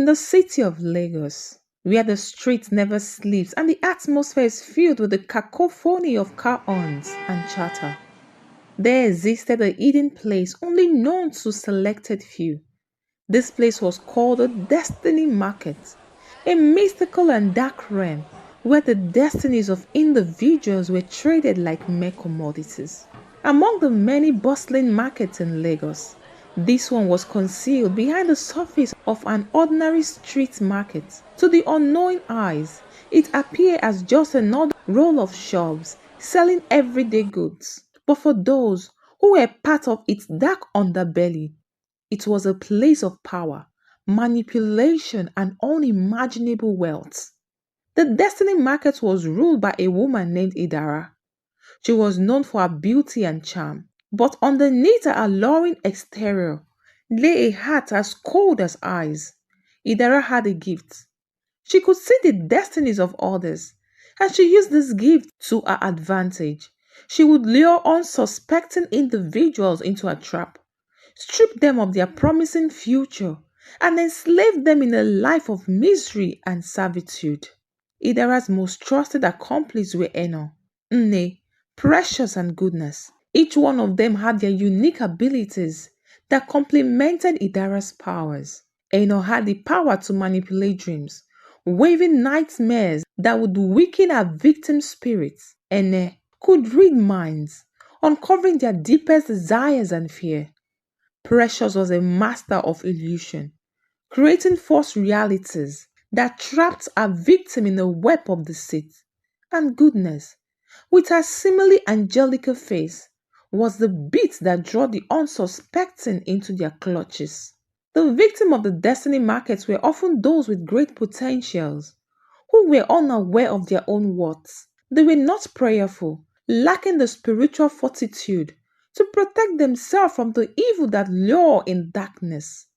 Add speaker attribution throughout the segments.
Speaker 1: In the city of Lagos, where the street never sleeps and the atmosphere is filled with the cacophony of car horns and chatter, there existed a hidden place only known to selected few. This place was called the Destiny Market, a mystical and dark realm where the destinies of individuals were traded like mere commodities. Among the many bustling markets in Lagos, this one was concealed behind the surface of an ordinary street market. To the unknowing eyes, it appeared as just another row of shops selling everyday goods. But for those who were part of its dark underbelly, it was a place of power, manipulation, and unimaginable wealth. The Destiny Market was ruled by a woman named Idara. She was known for her beauty and charm, but underneath her alluring exterior lay a heart as cold as ice. Idara had a gift. She could see the destinies of others, and she used this gift to her advantage. She would lure unsuspecting individuals into a trap, strip them of their promising future, and enslave them in a life of misery and servitude. Idara's most trusted accomplices were Eno, Nne, Precious, and Goodness. Each one of them had their unique abilities that complemented Idara's powers. Eno had the power to manipulate dreams, waving nightmares that would weaken her victim's spirits. Ene could read minds, uncovering their deepest desires and fear. Precious was a master of illusion, creating false realities that trapped a victim in a web of deceit. And Goodness, with her seemingly angelical face, was the bit that drew the unsuspecting into their clutches. The victims of the Destiny Markets were often those with great potentials, who were unaware of their own worth. They were not prayerful, lacking the spiritual fortitude to protect themselves from the evil that lure in darkness.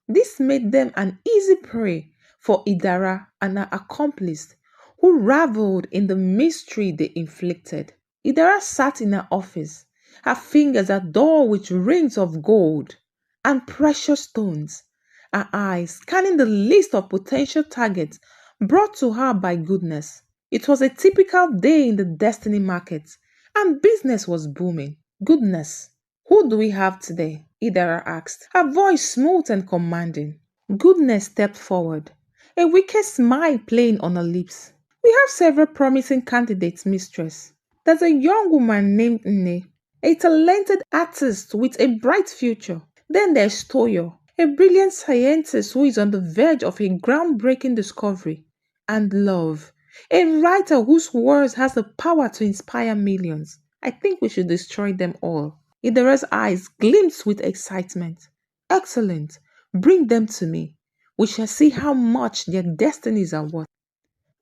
Speaker 1: This made them an easy prey for Idara and her accomplice, who reveled in the mystery they inflicted. Idara sat in her office, her fingers adorned with rings of gold and precious stones, her eyes scanning the list of potential targets brought to her by Goodness. It was a typical day in the Destiny Market, and business was booming. Goodness, who do we have today? Idara asked, her voice smooth and commanding. Goodness stepped forward, a wicked smile playing on her lips. We have several promising candidates, mistress. There's a young woman named Nne, a talented artist with a bright future. Then there's Toyo, a brilliant scientist who is on the verge of a groundbreaking discovery. And Love, a writer whose words has the power to inspire millions. I think we should destroy them all. Idara's eyes gleamed with excitement. Excellent. Bring them to me. We shall see how much their destinies are worth.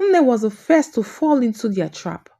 Speaker 1: Nne was the first to fall into their trap.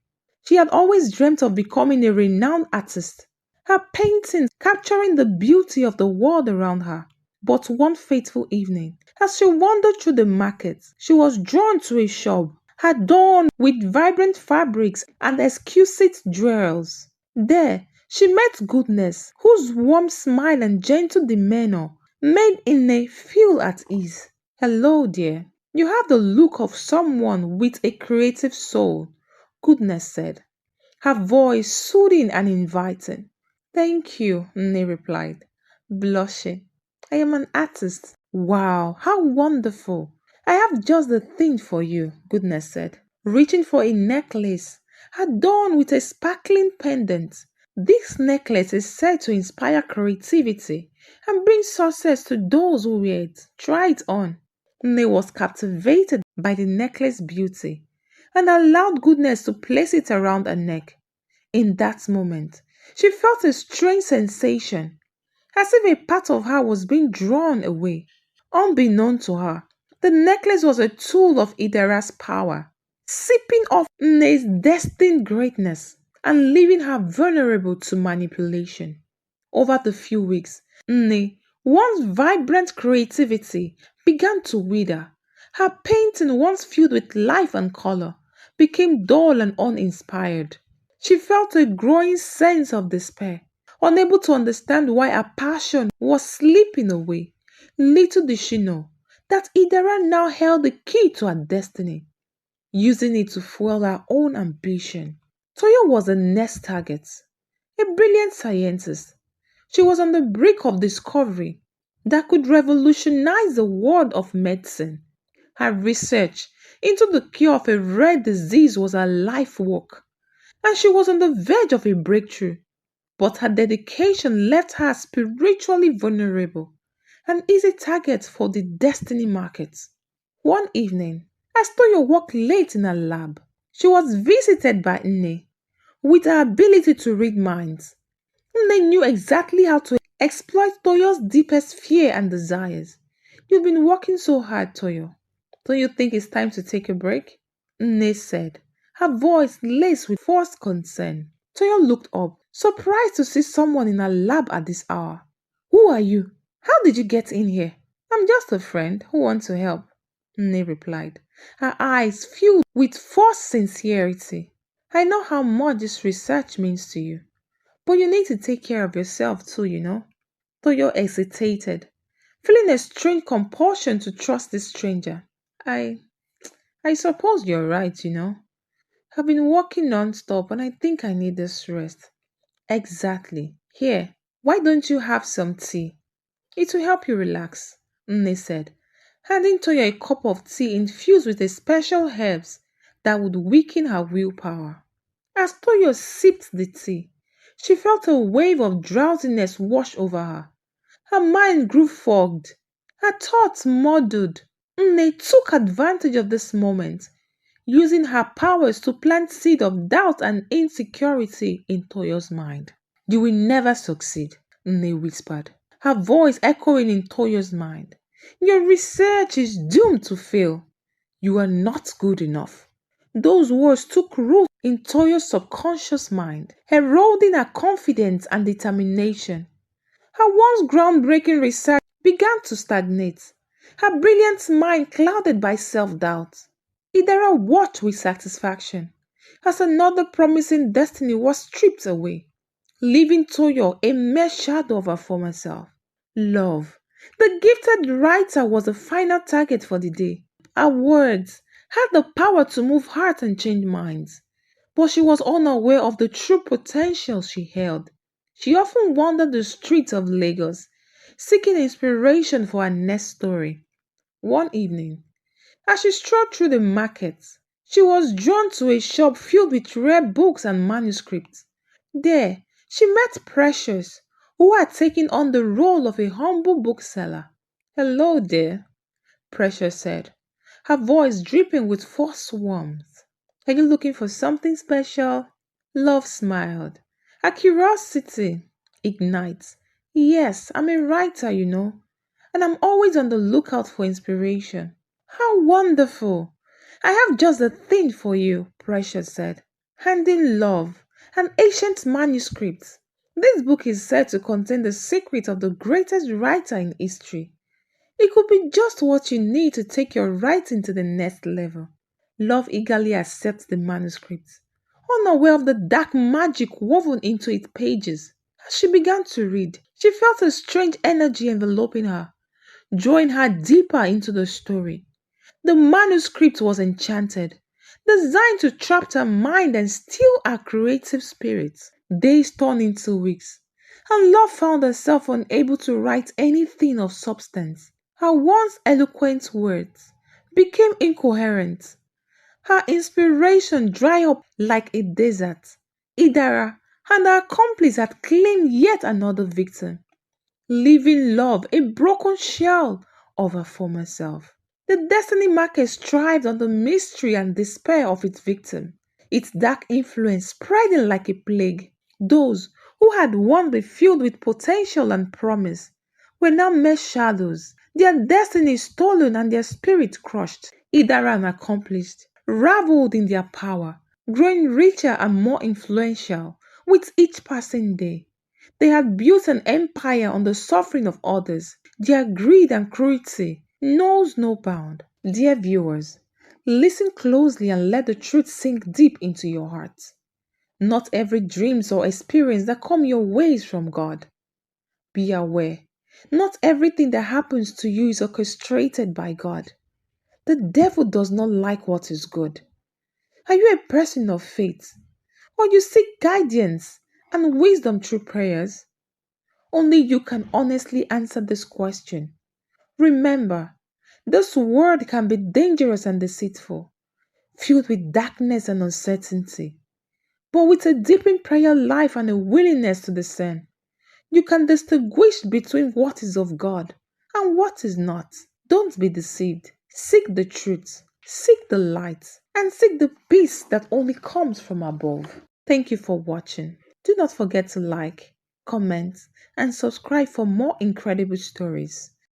Speaker 1: She had always dreamt of becoming a renowned artist, her paintings capturing the beauty of the world around her. But one fateful evening, as she wandered through the market, she was drawn to a shop adorned with vibrant fabrics and exquisite jewels. There, she met Goodness, whose warm smile and gentle demeanor made Nne feel at ease. Hello, dear. You have the look of someone with a creative soul, Goodness said, her voice soothing and inviting. Thank you, Nne replied, blushing. I am an artist. Wow, how wonderful. I have just the thing for you, Goodness said, reaching for a necklace adorned with a sparkling pendant. This necklace is said to inspire creativity and bring success to those who wear it. Try it on. Nne was captivated by the necklace beauty and allowed Goodness to place it around her neck. In that moment, she felt a strange sensation, as if a part of her was being drawn away. Unbeknown to her, the necklace was a tool of Idara's power, sipping off Nne's destined greatness and leaving her vulnerable to manipulation. Over the few weeks, Nne, once vibrant creativity, began to wither. Her painting, once filled with life and color, became dull and uninspired. She felt a growing sense of despair, unable to understand why her passion was slipping away. Little did she know that Idara now held the key to her destiny, using it to fuel her own ambition. Toyo was a next target, a brilliant scientist. She was on the brink of discovery that could revolutionize the world of medicine. Her research into the cure of a rare disease was her life work, and she was on the verge of a breakthrough. But her dedication left her spiritually vulnerable, an easy target for the destiny markets. One evening, as Toyo worked late in her lab, she was visited by Nne. With her ability to read minds, Nne knew exactly how to exploit Toyo's deepest fear and desires. You've been working so hard, Toyo. Don't you think it's time to take a break? Nne said, her voice laced with forced concern. Toyo looked up, surprised to see someone in her lab at this hour. Who are you? How did you get in here? I'm just a friend who wants to help, Nne replied, her eyes filled with forced sincerity. I know how much this research means to you, but you need to take care of yourself too, you know. Toyo hesitated, feeling a strange compulsion to trust this stranger. I I suppose you're right, you know. I've been working non-stop and I think I need this rest. Exactly. Here, why don't you have some tea? It will help you relax, Nne said, handing Toya a cup of tea infused with a special herbs that would weaken her willpower. As Toyo sipped the tea, she felt a wave of drowsiness wash over her. Her mind grew fogged, her thoughts muddled. Nne took advantage of this moment, using her powers to plant seed of doubt and insecurity in Toyo's mind. You will never succeed, Nne whispered, her voice echoing in Toyo's mind. Your research is doomed to fail. You are not good enough. Those words took root in Toyo's subconscious mind, eroding her confidence and determination. Her once groundbreaking research began to stagnate, her brilliant mind clouded by self-doubt. Idara watched with satisfaction as another promising destiny was stripped away, leaving Toyo a mere shadow of her former self. Love. The gifted writer was the final target for the day. Her words had the power to move hearts and change minds, but she was unaware of the true potential she held. She often wandered the streets of Lagos, seeking inspiration for her next story. One evening, as she strolled through the market, she was drawn to a shop filled with rare books and manuscripts. There, she met Precious, who had taken on the role of a humble bookseller. Hello there, Precious said, her voice dripping with forced warmth. Are you looking for something special? Love smiled. Her curiosity ignites. Yes, I'm a writer, you know, and I'm always on the lookout for inspiration. How wonderful! I have just the thing for you, Precious said, handing Love an ancient manuscript. This book is said to contain the secret of the greatest writer in history. It could be just what you need to take your writing to the next level. Love eagerly accepts the manuscript, unaware of the dark magic woven into its pages. As she began to read, she felt a strange energy enveloping her, drawing her deeper into the story. The manuscript was enchanted, designed to trap her mind and steal her creative spirit. Days turned into weeks, and Love found herself unable to write anything of substance. Her once eloquent words became incoherent. Her inspiration dried up like a desert. Idara and her accomplice had claimed yet another victim, leaving Love a broken shell of her former self. The Destiny Market thrived on the mystery and despair of its victim, its dark influence spreading like a plague. Those who had once been filled with potential and promise were now mere shadows, their destiny stolen and their spirit crushed. Idara and accomplished, raveled in their power, growing richer and more influential with each passing day. They had built an empire on the suffering of others. Their greed and cruelty knows no bound. Dear viewers, listen closely and let the truth sink deep into your heart. Not every dreams or experience that come your way is from God. Be aware, Not everything that happens to you is orchestrated by God. The devil does not like what is good. Are you a person of faith? Or you seek guidance and wisdom through prayers? Only you can honestly answer this question. Remember, this world can be dangerous and deceitful, filled with darkness and uncertainty. But with a deepened prayer life and a willingness to discern, you can distinguish between what is of God and what is not. Don't be deceived. Seek the truth, seek the light, and seek the peace that only comes from above. Thank you for watching. Do not forget to like, comment, and subscribe for more incredible stories.